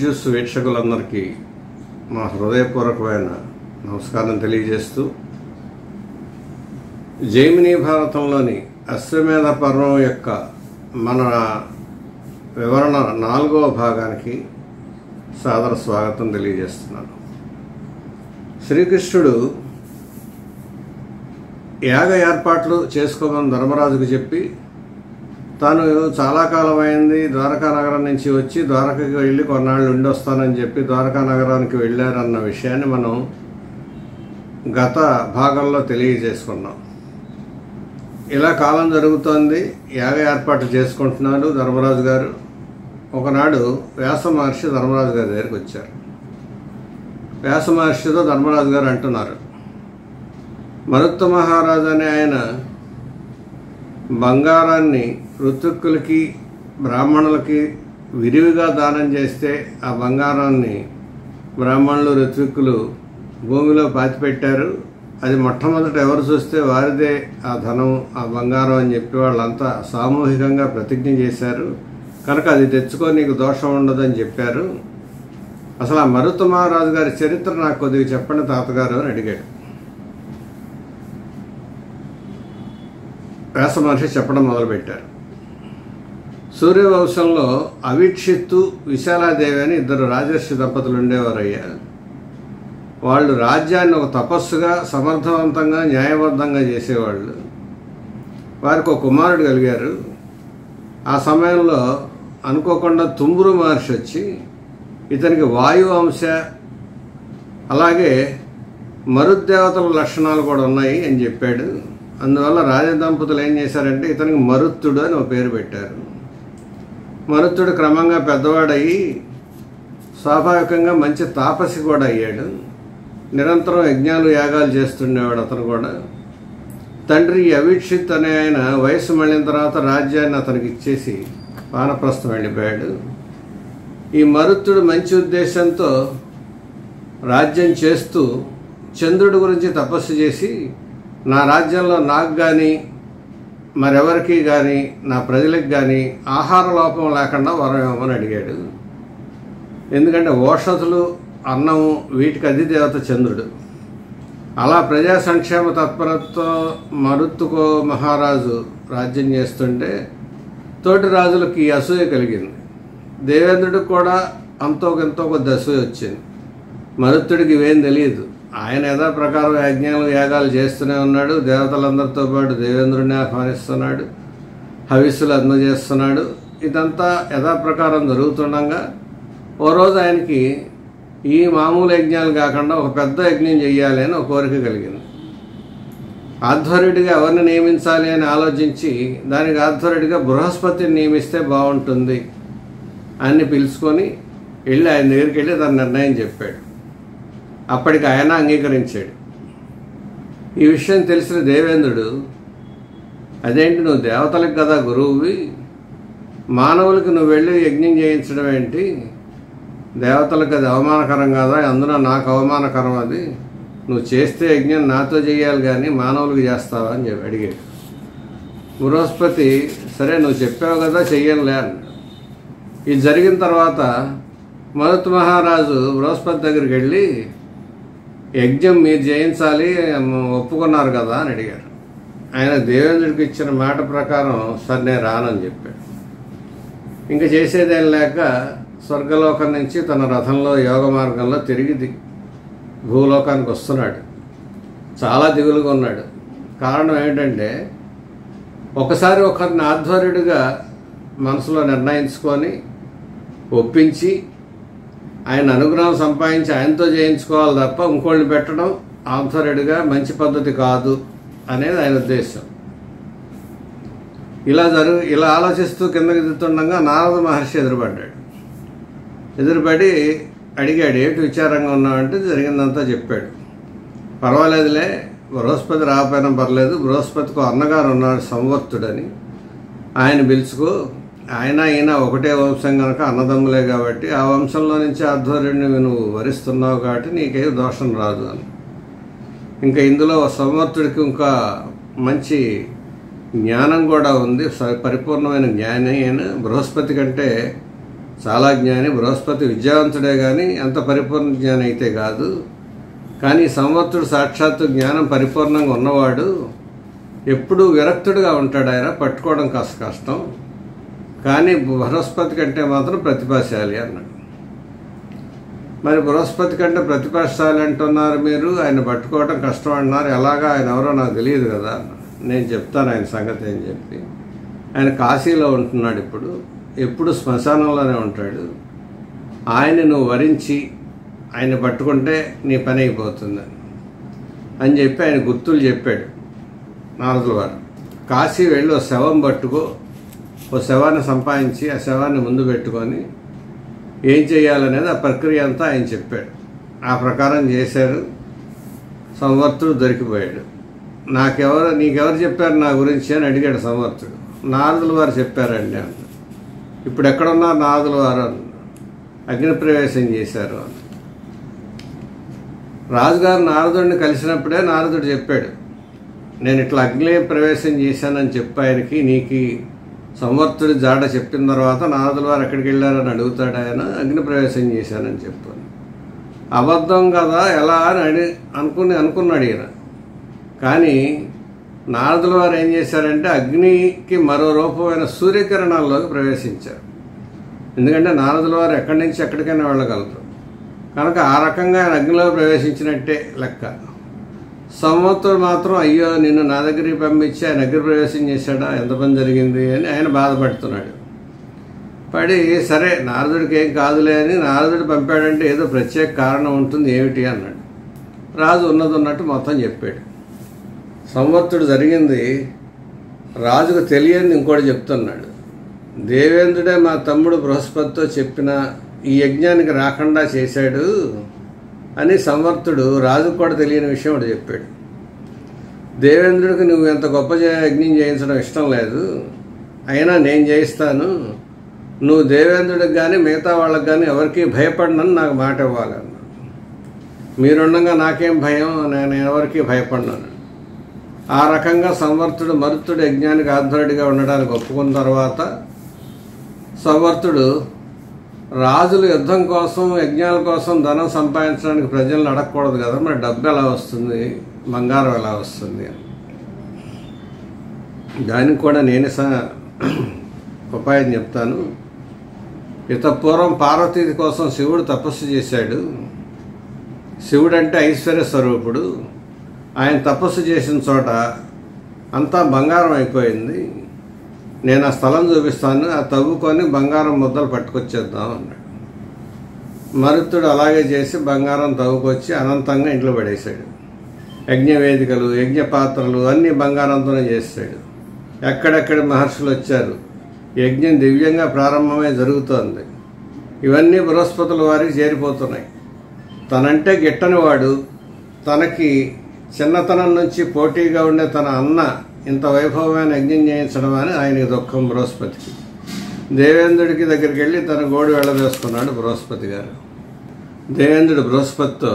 Juice వీక్షకులందరికీ మా హృదయపూర్వకమైన నమస్కారం తెలియజేస్తూ, జైమిని భారతంలోని అశ్వమేధ పర్వం యొక్క మన వివరణ 4వ భాగానికి సాదర స్వాగతం తెలియజేస్తున్నాను. శ్రీకృష్ణుడు యాగ ఏర్పాట్లు చేసుకోమని ధర్మరాజుకు చెప్పి, తాను చాలా కాలం అయింది ద్వారకా నగరం నుంచి వచ్చి ద్వారకకి వెళ్ళి కొన్నాళ్ళు ఉండి వస్తానని చెప్పి ద్వారకా నగరానికి వెళ్ళారన్న విషయాన్ని మనం గత భాగంలో తెలియజేసుకున్నాం. ఇలా కాలం జరుగుతోంది, యాగ ఏర్పాట్లు చేసుకుంటున్నాడు ధర్మరాజు గారు. ఒకనాడు వ్యాస మహర్షి ధర్మరాజు గారి దగ్గరికి వచ్చారు. వ్యాస మహర్షితో ధర్మరాజు గారు అంటున్నారు, మరుత్త మహారాజు అనే ఆయన బంగారాన్ని ఋత్విక్కులకి బ్రాహ్మణులకి విరివిగా దానం చేస్తే ఆ బంగారాన్ని బ్రాహ్మణులు ఋత్విక్కులు భూమిలో పాతిపెట్టారు. అది మొట్టమొదట ఎవరు చూస్తే వారిదే ఆ ధనం ఆ బంగారం అని చెప్పి వాళ్ళంతా సామూహికంగా ప్రతిజ్ఞ చేశారు. కనుక అది తెచ్చుకో, నీకు దోషం ఉండదని చెప్పారు. అసలు ఆ మరుత్త మహారాజు గారి చరిత్ర నాకు కొద్దిగా చెప్పండి తాతగారు అని అడిగాడు. వ్యాస మహర్షి చెప్పడం మొదలుపెట్టారు. సూర్యవంశంలో అవీక్షిత్తు విశాలాదేవి అని 2 రాజర్షి దంపతులు ఉండేవారయ్యా. వాళ్ళు రాజ్యాన్ని ఒక తపస్సుగా సమర్థవంతంగా న్యాయబద్ధంగా చేసేవాళ్ళు. వారికి ఒక కుమారుడు కలిగారు. ఆ సమయంలో అనుకోకుండా తుంబురు మహర్షి వచ్చి ఇతనికి వాయు అంశ అలాగే మరుద్దేవతల లక్షణాలు కూడా ఉన్నాయి అని చెప్పాడు. అందువల్ల రాజదంపతులు ఏం చేశారంటే ఇతనికి మరుత్తుడు అని ఒక పేరు పెట్టారు. మరుత్తుడు క్రమంగా పెద్దవాడయ్యి స్వాభావికంగా మంచి తాపసి కూడా అయ్యాడు. నిరంతరం యజ్ఞాలు యాగాలు చేస్తుండేవాడు అతను కూడా. తండ్రి అవీక్షిత్ అనే ఆయన వయస్సు మళ్ళిన తర్వాత రాజ్యాన్ని అతనికి ఇచ్చేసి వానప్రస్థం వెళ్ళిపోయాడు. ఈ మరుత్తుడు మంచి ఉద్దేశంతో రాజ్యం చేస్తూ చంద్రుడి గురించి తపస్సు చేసి, నా రాజ్యంలో నాకు కానీ మరెవరికి కానీ నా ప్రజలకు కానీ ఆహార లోపం లేకుండా వరం ఇవ్వమని అడిగాడు. ఎందుకంటే ఓషధులు అన్నము వీటికి అధిదేవత చంద్రుడు. అలా ప్రజా సంక్షేమ తత్పరతతో మరుత్తుకో మహారాజు రాజ్యం చేస్తుంటే తోటి రాజులకి అసూయ కలిగింది. దేవేంద్రుడికి కూడా ఎంతో కొద్ది అసూయ వచ్చింది. మరుత్తుడికి ఇవేం తెలియదు. ఆయన యథాప్రకారం యజ్ఞాలు యాగాలు చేస్తూనే ఉన్నాడు. దేవతలందరితో పాటు దేవేంద్రుడిని ఆహ్వానిస్తున్నాడు, హవిస్సులు అందజేస్తున్నాడు. ఇదంతా యథాప్రకారం జరుగుతుండగా ఓ రోజు ఆయనకి ఈ మామూలు యజ్ఞాలు కాకుండా ఒక పెద్ద యజ్ఞం చెయ్యాలి అని ఒక కోరిక కలిగింది. ఆధ్వర్యుడిగా ఎవరిని నియమించాలి అని ఆలోచించి దానికి ఆధ్వర్యుడిగా బృహస్పతిని నియమిస్తే బాగుంటుంది అని పిలుచుకొని వెళ్ళి ఆయన దగ్గరికి వెళ్ళి తన నిర్ణయం చెప్పాడు. అప్పటికి ఆయన అంగీకరించాడు. ఈ విషయం తెలిసిన దేవేంద్రుడు, అదేంటి నువ్వు దేవతలకు కదా గురువువి, మానవులకు నువ్వు వెళ్ళి యజ్ఞం చేయించడం ఏంటి? దేవతలకు అది అవమానకరం కదా, అందులో నాకు అవమానకరం. అది నువ్వు చేస్తే యజ్ఞం నాతో చేయాలి కానీ మానవులకు చేస్తావా అని చెప్పి అడిగాడు. బృహస్పతి, సరే నువ్వు చెప్పావు కదా చెయ్యనులే అన్నాడు. ఇది జరిగిన తర్వాత మరుత్ మహారాజు బృహస్పతి దగ్గరికి వెళ్ళి, యజ్ఞం మీరు చేయించాలి ఒప్పుకున్నారు కదా అని అడిగారు. ఆయన దేవేంద్రుడికి ఇచ్చిన మాట ప్రకారం సరే నేను రానని చెప్పాడు. ఇంకా చేసేదేం లేక స్వర్గలోకం నుంచి తన రథంలో యోగ మార్గంలో తిరిగి భూలోకానికి వస్తున్నాడు. చాలా దిగులుగా ఉన్నాడు. కారణం ఏంటంటే ఒకసారి ఒకరిని ఆధ్వర్యుడిగా మనసులో నిర్ణయించుకొని ఒప్పించి ఆయన అనుగ్రహం సంపాదించి ఆయనతో చేయించుకోవాలి తప్ప ఇంకోళ్ళని పెట్టడం ఆధ్వర్యుడిగా మంచి పద్ధతి కాదు అనేది ఆయన ఉద్దేశం. ఇలా ఆలోచిస్తూ కిందకి దిగుతుండగా నారద మహర్షి ఎదురుపడి అడిగాడు, ఏంటి విచారంగా ఉన్నావంటే జరిగిందంతా చెప్పాడు. పర్వాలేదులే, బృహస్పతి రాకపోయినా పర్లేదు, బృహస్పతికి అన్నగారు ఉన్నాడు సంవర్తుడని, ఆయన పిలుచుకో, ఆయన ఈయన ఒకటే వంశం కనుక అన్నదమ్ములే కాబట్టి ఆ వంశంలో నుంచి ఆధ్వర్యుడిని నువ్వు వరిస్తున్నావు కాబట్టి నీకే దోషం రాదు అని. ఇంకా ఇందులో సంవర్తుడికి ఇంకా మంచి జ్ఞానం కూడా ఉంది, పరిపూర్ణమైన జ్ఞాని అయిన బృహస్పతి కంటే చాలా జ్ఞాని. బృహస్పతి విద్యావంతుడే కానీ అంత పరిపూర్ణ జ్ఞాని అయితే కాదు. కానీ సంవర్తుడు సాక్షాత్తు జ్ఞానం పరిపూర్ణంగా ఉన్నవాడు. ఎప్పుడూ విరక్తుడిగా ఉంటాడు. ఆయన పట్టుకోవడం కాస్త కష్టం. కానీ బృహస్పతి కంటే మాత్రం ప్రతిభాశాలి అన్నాడు. మరి బృహస్పతి కంటే ప్రతిభాశాలి అంటున్నారు మీరు, ఆయన పట్టుకోవడం కష్టం అంటున్నారు. ఎలాగా? ఆయన ఎవరో నాకు తెలియదు కదా. నేను చెప్తాను ఆయన సంగతి అని చెప్పి. ఆయన కాశీలో ఉంటున్నాడు ఇప్పుడు. ఎప్పుడు శ్మశానంలోనే ఉంటాడు. ఆయన్ని నువ్వు వరించి ఆయన పట్టుకుంటే నీ పని అయిపోతుంది అని చెప్పి ఆయన గుర్తులు చెప్పాడు నారదుల వారు. కాశీ వెళ్ళి ఓ శవం పట్టుకో, ఓ శవాన్ని సంపాదించి ఆ శవాన్ని ముందు పెట్టుకొని ఏం చేయాలనేది ఆ ప్రక్రియ అంతా ఆయన చెప్పాడు. ఆ ప్రకారం చేశారు. సంవర్తుడు దొరికిపోయాడు. నీకెవరు చెప్పారు నా గురించి అని అడిగాడు సంవర్తుడు. నారదుల వారు చెప్పారండి అన్న. ఇప్పుడు ఎక్కడున్నారు నారదుల వారు? అగ్నిప్రవేశం చేశారు అని. రాజుగారు నారదుడిని కలిసినప్పుడే నారదుడు చెప్పాడు, నేను ఇట్లా అగ్ని ప్రవేశం చేశానని చెప్పి ఆయనకి. నీకు సంవర్తుడి జాడ చెప్పిన తర్వాత నారదుల వారు ఎక్కడికి వెళ్ళారని అడుగుతాడు ఆయన. అగ్ని ప్రవేశం చేశానని చెప్పాను. అబద్ధం కదా ఎలా అని అనుకున్నాడు ఈయన. కానీ నారదుల వారు ఏం చేశారంటే అగ్నికి మరో రూపమైన సూర్యకిరణాల్లోకి ప్రవేశించారు. ఎందుకంటే నారదుల వారు ఎక్కడి నుంచి ఎక్కడికైనా వెళ్ళగలరు కనుక ఆ రకంగా ఆయన అగ్నిలో ప్రవేశించినట్టే లెక్క. సంవత్సరం మాత్రం అయ్యో నిన్ను నా దగ్గరికి పంపించి ఆయన అగ్ని ప్రవేశం చేశాడా, ఎంత పని జరిగింది అని ఆయన బాధపడుతున్నాడు. పడి సరే నారదుడికి ఏం కాదులే అని నారదుడు పంపాడంటే ఏదో ప్రత్యేక కారణం ఉంటుంది, ఏమిటి అన్నాడు. రాజు ఉన్నట్టు మొత్తం చెప్పాడు. సంవత్సరుడు జరిగింది రాజుకు తెలియని ఇంకోటి చెప్తున్నాడు. దేవేంద్రుడే మా తమ్ముడు బృహస్పతితో చెప్పిన ఈ యజ్ఞానికి రాకుండా చేశాడు అని సంవర్తుడు రాజుకు కూడా తెలియని విషయం ఒకటి చెప్పాడు. దేవేంద్రుడికి నువ్వు ఎంత గొప్ప యజ్ఞం చేయించడం ఇష్టం లేదు, అయినా నేను చేయిస్తాను. నువ్వు దేవేంద్రుడికి కానీ మిగతా వాళ్ళకి కానీ ఎవరికి భయపడినని నాకు మాట ఇవ్వాలన్నా. మీరుండగా నాకేం భయం, నేను ఎవరికి భయపడినాను. ఆ రకంగా సంవర్తుడు మరుతుడు యజ్ఞానికి ఆధ్వర్యుడిగా ఉండడానికి ఒప్పుకున్న తర్వాత సంవర్తుడు రాజులు యుద్ధం కోసం యజ్ఞాల కోసం ధనం సంపాదించడానికి ప్రజలను అడగకూడదు కదా, మరి డబ్బు ఎలా వస్తుంది, బంగారం ఎలా వస్తుంది అని. దానికి కూడా నేనే ఉపాయం చెప్తాను. పూర్వం పార్వతీ కోసం శివుడు తపస్సు చేశాడు. శివుడు అంటే ఐశ్వర్య స్వరూపుడు. ఆయన తపస్సు చేసిన చోట అంతా బంగారం అయిపోయింది. నేను ఆ స్థలం చూపిస్తాను, ఆ తవ్వుకొని బంగారం ముద్దలు పట్టుకొచ్చేద్దాం అన్నాడు. మరుతుడు అలాగే చేసి బంగారం తవ్వుకొచ్చి అనంతంగా ఇంట్లో పడేశాడు. యజ్ఞవేదికలు, యజ్ఞ పాత్రలు అన్నీ బంగారంతోనే చేశాడు. ఎక్కడెక్కడి మహర్షులు వచ్చారు. యజ్ఞం దివ్యంగా ప్రారంభమే జరుగుతోంది. ఇవన్నీ బృహస్పతుల వారికి చేరిపోతున్నాయి. తనంటే గిట్టని వాడు, తనకి చిన్నతనం నుంచి పోటీగా ఉండే తన అన్న ఇంత వైభవమైన యజ్ఞం చేయించడం అని ఆయనకి దుఃఖం బృహస్పతికి. దేవేంద్రుడికి దగ్గరికి వెళ్ళి తన గోడు వెళ్ళవేసుకున్నాడు బృహస్పతి గారు. దేవేంద్రుడు బృహస్పతితో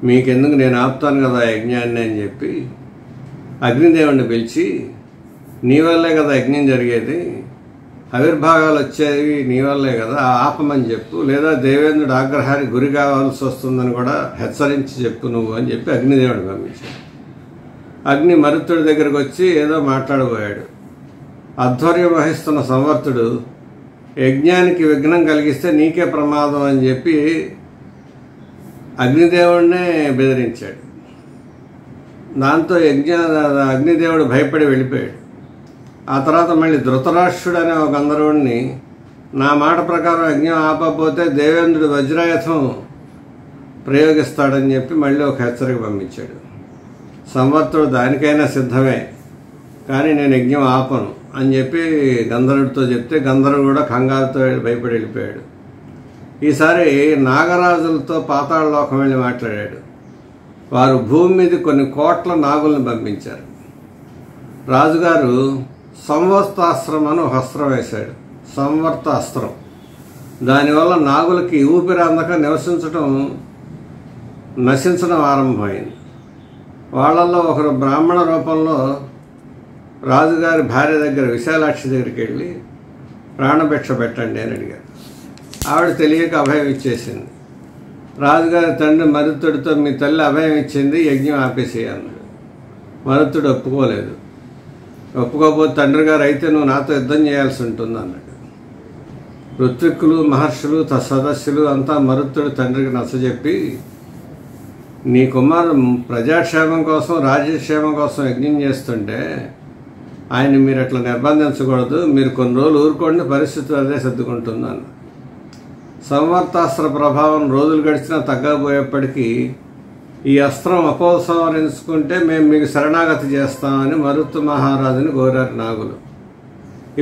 మీకెందుకు, నేను ఆపుతాను కదా యజ్ఞాన్ని అని చెప్పి అగ్నిదేవుడిని పిలిచి నీ వల్లే కదా యజ్ఞం జరిగేది, ఆవిర్భాగాలు వచ్చేవి నీ వల్లే కదా, ఆపమని చెప్పు, లేదా దేవేంద్రుడు ఆగ్రహానికి గురి కావాల్సి వస్తుందని కూడా హెచ్చరించి చెప్పు నువ్వు అని చెప్పి అగ్నిదేవుడిని పంపించాడు. అగ్ని మరుతుడి దగ్గరకు వచ్చి ఏదో మాట్లాడబోయాడు. ఆధ్వర్యం వహిస్తున్న సంవర్తుడు యజ్ఞానికి విఘ్నం కలిగిస్తే నీకే ప్రమాదం అని చెప్పి అగ్నిదేవుడినే బెదిరించాడు. దాంతో అగ్నిదేవుడు భయపడి వెళ్ళిపోయాడు. ఆ తర్వాత మళ్ళీ ధృతరాష్ట్రుడు అనే ఒక గంధర్వుడిని నా మాట ప్రకారం యజ్ఞం ఆపకపోతే దేవేంద్రుడు వజ్రాయుధం ప్రయోగిస్తాడని చెప్పి మళ్ళీ ఒక హెచ్చరిక పంపించాడు. సంవర్తుడు దానికైనా సిద్ధమే, కానీ నేను యజ్ఞం ఆపను అని చెప్పి గంధర్వుడితో చెప్తే గంధర్వుడు కూడా కంగారుతో భయపడి వెళ్ళిపోయాడు. ఈసారి నాగరాజులతో పాతాళలోకం వెళ్ళి మాట్లాడాడు. వారు భూమి మీద కొన్ని కోట్ల నాగుల్ని పంపించారు. రాజుగారు సంవర్తాస్త్రం అని ఒక అస్త్రం వేశాడు. సంవర్తాస్త్రం దానివల్ల నాగులకి ఊపిరి అందక నశించడం ఆరంభమైంది. వాళ్ళల్లో ఒకరు బ్రాహ్మణ రూపంలో రాజుగారి భార్య దగ్గర విశాలాక్షి దగ్గరికి వెళ్ళి ప్రాణభిక్ష పెట్టండి అని అడిగారు. ఆవిడ తెలియక అభయం ఇచ్చేసింది. రాజుగారి తండ్రి మరుత్తుడితో మీ తల్లి అభయం ఇచ్చింది, యజ్ఞం ఆపేసేయి అన్నాడు. మరుత్తుడు ఒప్పుకోలేదు. ఒప్పుకోకపోతే తండ్రి గారు అయితే నువ్వు నాతో యుద్ధం చేయాల్సి ఉంటుంది అన్నాడు. ఋత్విక్కులు, మహర్షులు, సదస్సులు అంతా మరుత్తుడు తండ్రికి నచ్చజెప్పి నీ కుమారుడు ప్రజాక్షేమం కోసం రాజ్యక్షేమం కోసం యజ్ఞం చేస్తుంటే ఆయన మీరు అట్లా నిర్బంధించకూడదు, మీరు కొన్ని రోజులు ఊరుకోండి, పరిస్థితులు అదే సర్దుకుంటుంది అన్న. సంవర్తాస్త్ర ప్రభావం రోజులు గడిచినా తగ్గబోయేప్పటికీ ఈ అస్త్రం అపోసంహరించుకుంటే మేము మీకు శరణాగతి చేస్తామని మరుత్తు మహారాజుని కోరారు నాగులు.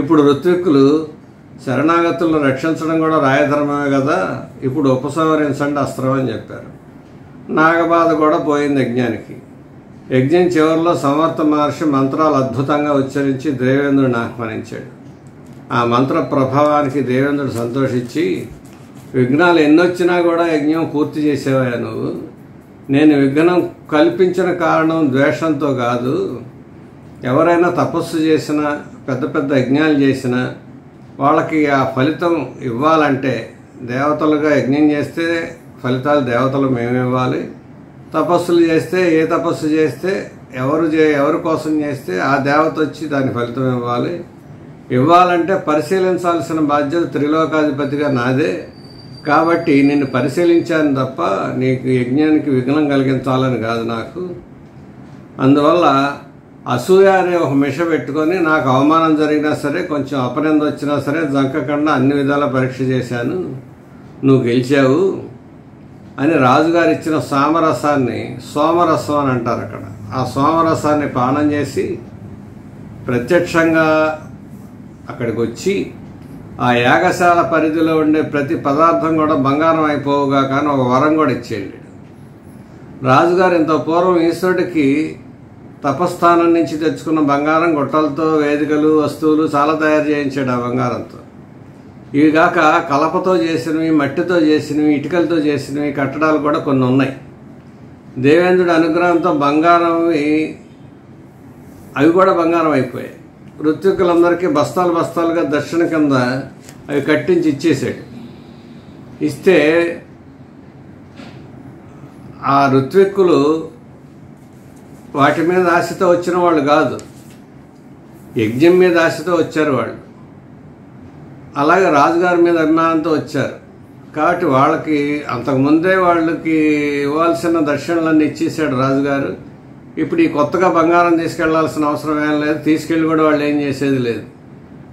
ఇప్పుడు ఋత్విక్కులు శరణాగతులను రక్షించడం కూడా రాయధర్మమే కదా, ఇప్పుడు ఉపసంహరించండి అస్త్రం అని చెప్పారు. నాగబాధ కూడా పోయింది యజ్ఞానికి. యజ్ఞం చివరిలో సంవర్త మహర్షి మంత్రాలు అద్భుతంగా ఉచ్చరించి దేవేంద్రుడిని ఆహ్వానించాడు. ఆ మంత్ర ప్రభావానికి దేవేంద్రుడు సంతోషించి విఘ్నాలు ఎన్నొచ్చినా కూడా యజ్ఞం పూర్తి చేసేవా నువ్వు, నేను విఘ్నం కల్పించిన కారణం ద్వేషంతో కాదు, ఎవరైనా తపస్సు చేసినా పెద్ద పెద్ద యజ్ఞాలు చేసినా వాళ్ళకి ఆ ఫలితం ఇవ్వాలంటే దేవతలుగా యజ్ఞం చేస్తే ఫలితాలు దేవతలు మేము ఇవ్వాలి, తపస్సులు చేస్తే ఏ తపస్సు చేస్తే ఎవరి కోసం చేస్తే ఆ దేవత వచ్చి దాని ఫలితం ఇవ్వాలంటే పరిశీలించాల్సిన బాధ్యత త్రిలోకాధిపతిగా నాదే. కాబట్టి నిన్ను పరిశీలించాను తప్ప నీకు యజ్ఞానికి విఘ్నం కలిగించాలని కాదు నాకు. అందువల్ల అసూయ అనే ఒక మిష పెట్టుకొని నాకు అవమానం జరిగినా సరే, కొంచెం అపనింద వచ్చినా సరే జంకకుండా అన్ని విధాలా పరీక్ష చేశాను, నువ్వు గెలిచావు అని రాజుగారు ఇచ్చిన సామరసాన్ని సోమరసం అని అంటారు అక్కడ. ఆ సోమరసాన్ని పానం చేసి ప్రత్యక్షంగా అక్కడికి వచ్చి ఆ యాగశాల పరిధిలో ఉండే ప్రతి పదార్థం కూడా బంగారం అయిపోవుగా కానీ ఒక వరం కూడా ఇచ్చేయండి. రాజుగారు ఇంత పూర్వం ఈశ్వరుడికి తపస్థానం నుంచి తెచ్చుకున్న బంగారం గొట్టలతో వేదికలు వస్తువులు చాలా తయారు చేయించాడు ఆ బంగారంతో. ఇవి కాక కలపతో చేసినవి, మట్టితో చేసినవి, ఇటుకలతో చేసినవి కట్టడాలు కూడా కొన్ని ఉన్నాయి. దేవేంద్రుడి అనుగ్రహంతో అవి కూడా బంగారం అయిపోయాయి. ఋత్విక్కులందరికీ బస్తాలు బస్తాలుగా దర్శన కింద అవి కట్టించి ఇచ్చేసాడు. ఇస్తే ఆ ఋత్విక్కులు వాటి మీద ఆశతో వచ్చిన వాళ్ళు కాదు, యజ్ఞం మీద ఆశతో వచ్చారు వాళ్ళు. అలాగే రాజుగారి మీద అభిమానంతో వచ్చారు. కాబట్టి వాళ్ళకి అంతకుముందే వాళ్ళకి ఇవ్వాల్సిన దర్శనలన్నీ ఇచ్చేసాడు రాజుగారు. ఇప్పుడు ఈ కొత్తగా బంగారం తీసుకెళ్లాల్సిన అవసరం ఏం లేదు, తీసుకెళ్ళి కూడా వాళ్ళు ఏం చేసేది లేదు.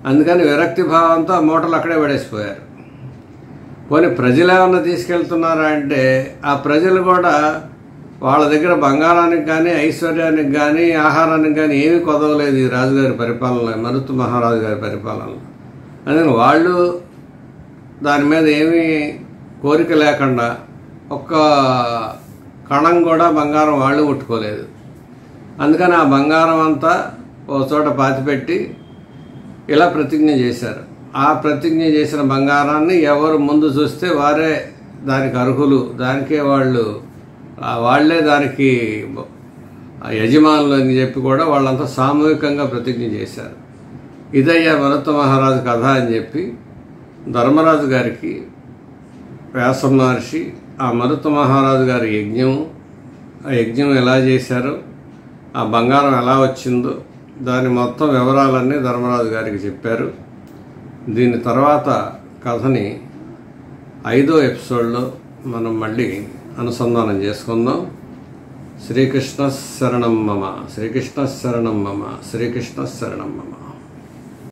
అందుకని విరక్తి భావంతో ఆ మూటలు అక్కడే పడేసిపోయారు. పోనీ ప్రజలు ఏమన్నా తీసుకెళ్తున్నారా అంటే ఆ ప్రజలు కూడా వాళ్ళ దగ్గర బంగారానికి కానీ ఐశ్వర్యానికి కానీ ఆహారానికి కానీ ఏమీ కొదవలేదు ఈ రాజుగారి పరిపాలన, మరుత్తు మహారాజు గారి పరిపాలనలో. అందుకని వాళ్ళు దాని మీద ఏమీ కోరిక లేకుండా ఒక్క కణం కూడా బంగారం వాళ్ళు ముట్టుకోలేదు. అందుకని ఆ బంగారం అంతా ఓ చోట పాతిపెట్టి ఇలా ప్రతిజ్ఞ చేశారు. ఆ ప్రతిజ్ఞ చేసిన బంగారాన్ని ఎవరు ముందు చూస్తే వారే దానికి అర్హులు, దానికే వాళ్లే దానికి యజమానులు అని చెప్పి కూడా వాళ్ళంతా సామూహికంగా ప్రతిజ్ఞ చేశారు. ఇదయ్యా మరుత్తు మహారాజు కథ అని చెప్పి ధర్మరాజు గారికి వ్యాస మహర్షి ఆ మరుత్తు మహారాజు గారి ఆ యజ్ఞం ఎలా చేశారో, ఆ బంగారం ఎలా వచ్చిందో దాని మొత్తం వివరాలన్నీ ధర్మరాజు గారికి చెప్పారు. దీని తర్వాత కథని 5వ ఎపిసోడ్లో మనం మళ్ళీ అనుసంధానం చేసుకుందాం. శ్రీకృష్ణ శరణం మమ, శ్రీకృష్ణ శరణం మమ, శ్రీకృష్ణ శరణం మమ.